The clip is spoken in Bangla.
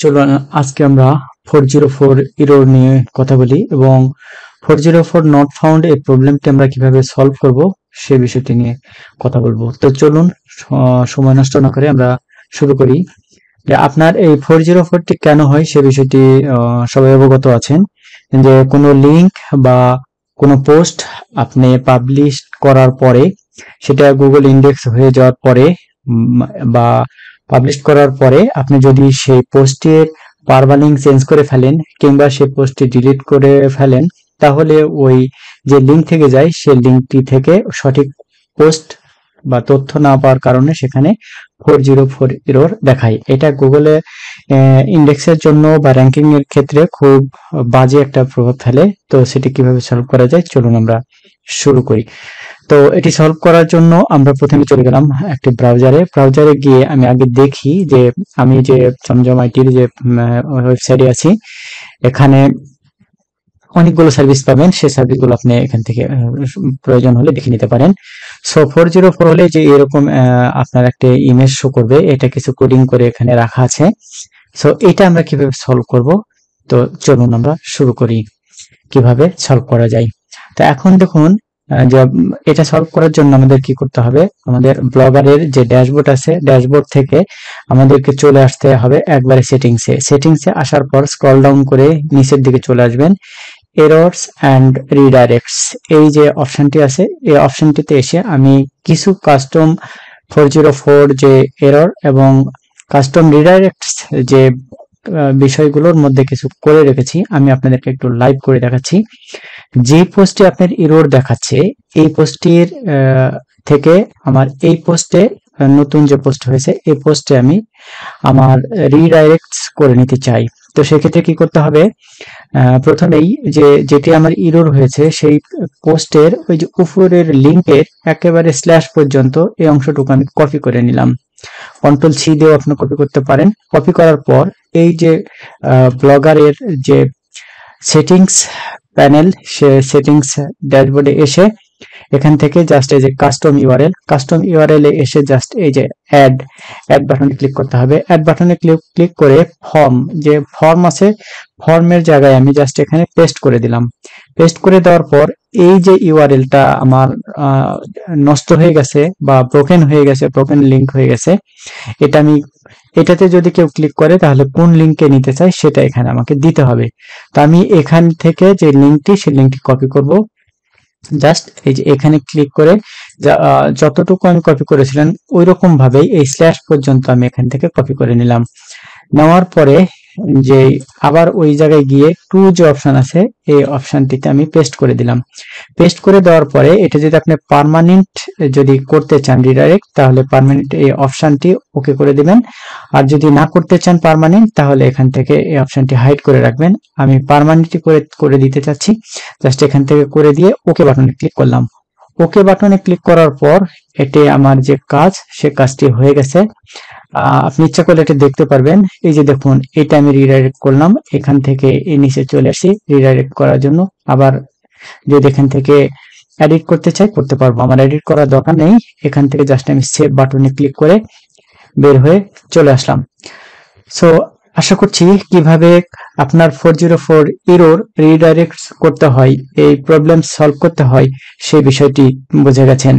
চলুন আজকে আমরা 404 এরর নিয়ে কথা বলি এবং 404 নট ফাউন্ড এই প্রবলেমটি আমরা কিভাবে সলভ করব সে বিষয়টি নিয়ে কথা বলবো। তো চলুন সময় নষ্ট না করে আমরা শুরু করি। যে আপনার এই 404টি কেন হয় সে বিষয়টি সবাই অবগত আছেন যে কোনো লিংক বা কোনো পোস্ট আপনি পাবলিশ করার পরে সেটা গুগল ইন্ডেক্স হয়ে যাওয়ার পরে বা পাবলিশ করার পরে আপনি যদি সেই পোস্টের পারমালিঙ্ক চেঞ্জ করে ফেলেন কিংবা সেই পোস্টটি ডিলিট করে ফেলেন, তাহলে ওই যে লিঙ্ক থেকে যায় সেই লিঙ্কটি থেকে সঠিক পোস্ট বা তথ্য না পাওয়ার কারণে সেখানে 404 এরর দেখায়। এটা গুগলে ইন্ডেক্সের জন্য বা র্যাঙ্কিং এর ক্ষেত্রে খুব বাজে একটা প্রভাব ফেলে। তো সেটি কিভাবে সলভ করা যায় চলুন আমরা শুরু করি। তো এটি সলভ করার জন্য আমরা প্রথমে চলে গেলাম একটি ব্রাউজারে গিয়ে আমি আগে দেখি যে আমি যে জমজম আইটির যে ওয়েবসাইটে আছি এখানে অনেকগুলো সার্ভিস পাবেন, সেই সার্ভিসগুলো আপনি এখান থেকে প্রয়োজন হলে দেখে নিতে পারেন। সো 404 হলে যে এরকম আপনার একটা ইমেজ শো করবে, এটা কিছু কোডিং করে এখানে রাখা আছে। সো এটা আমরা কিভাবে সলভ করব, তো চলুন আমরা শুরু করি কিভাবে সলভ করা যায়। তো এখন দেখুন যে এটা সলভ করার জন্য আমাদের কি করতে হবে, আমাদের ব্লগারের যে ড্যাশবোর্ড আছে ড্যাশবোর্ড থেকে আমাদেরকে চলে আসতে হবে একবারে সেটিংসে আসার পর স্ক্রল ডাউন করে নিচের দিকে চলে আসবেন। এরর্স অ্যান্ড রিডাইরেক্টস এই যে অপশনটি আছে এই অপশনটিতে এসে আমি কিছু কাস্টম 404 যে এরর এবং কাস্টম রিডাইরেক্টস যে বিষয়গুলোর মধ্যে কিছু করে রেখেছি, আমি আপনাদেরকে একটু লাইভ করে দেখাচ্ছি। যে পোস্টে আপনার এরর দেখাচ্ছে এই পোস্টের থেকে আমার এই পোস্টে নতুন যে পোস্ট হয়েছে এই পোস্টে আমি আমার রিডাইরেক্টস করে নিতে চাই। তো সেক্ষেত্রে কি করতে হবে, প্রথমেই যেটি আমার এরর হয়েছে সেই পোস্টের ওই যে উপরের লিঙ্কের একেবারে স্ল্যাশ পর্যন্ত এই অংশটুকু আমি কপি করে নিলাম। কন্ট্রোল সি দিয়েও আপনি কপি করতে পারেন। কপি করার পর এই যে ব্লগারের যে সেটিংস প্যানেল সে সেটিংস ড্যাশবোর্ডে এসে এখান থেকে জাস্ট এই যে কাস্টম ইউআরএল এ এসে জাস্ট এই যে অ্যাড বাটনে ক্লিক করতে হবে। অ্যাড বাটনে ক্লিক করে যে ফর্ম আছে ফর্মের জায়গায় আমি জাস্ট এখানে পেস্ট করে দিলাম। পেস্ট করে দেওয়ার পর এই যে ইউআরএলটা আমার নষ্ট হয়ে গেছে বা ব্রোকেন লিংক হয়ে গেছে, এটাতে যদি কেউ ক্লিক করে তাহলে কোন লিঙ্কে নিতে চাই সেটা এখানে আমাকে দিতে হবে। তো আমি এখান থেকে যে লিঙ্কটি সেই লিঙ্কটি কপি করব। জাস্ট এই যে এখানে ক্লিক করে যতটুকু আমি কপি করেছিলাম ওই রকম ভাবেই এই স্ল্যাশ পর্যন্ত আমি এখান থেকে কপি করে নিলাম। নেওয়ার পরে যে আবার ওই জায়গায় গিয়ে টু যে অপশন আছে এই অপশনটিতে আমি পেস্ট করে দিলাম। পেস্ট করে দেওয়ার পরে এটা যদি আপনি পার্মানেন্ট যদি করতে চান রিডাইরেক্ট, তাহলে পার্মানেন্ট এই অপশনটি ওকে করে দিবেন। আর যদি না করতে চান পার্মানেন্ট, তাহলে এখান থেকে এই অপশনটি হাইড করে রাখবেন। আমি পার্মানেন্ট করে দিতে চাচ্ছি, জাস্ট এখান থেকে করে দিয়ে ওকে বাটনে ক্লিক করলাম। ওকে বাটনে ক্লিক করার পর এটি আমার যে কাজ সে কাজটি হয়ে গেছে। আপনি ইচ্ছা করলে এটা দেখতে পারবেন। এই যে দেখুন এটা আমি রিডাইরেক্ট করলাম, এখান থেকে এই নিচে চলে আসি রিডাইরেক্ট করার জন্য। আবার যদি এখান থেকে এডিট করতে চাই করতে পারবো, আমার এডিট করার দরকার নেই। এখান থেকে জাস্ট আমি সেভ বাটনে ক্লিক করে বের হয়ে চলে আসলাম। সো আশা করছি কিভাবে আপনার 404 এরর রিডাইরেক্ট করতে হয়, এই প্রবলেম সলভ করতে হয় সেই বিষয়টি বুঝে গেছেন।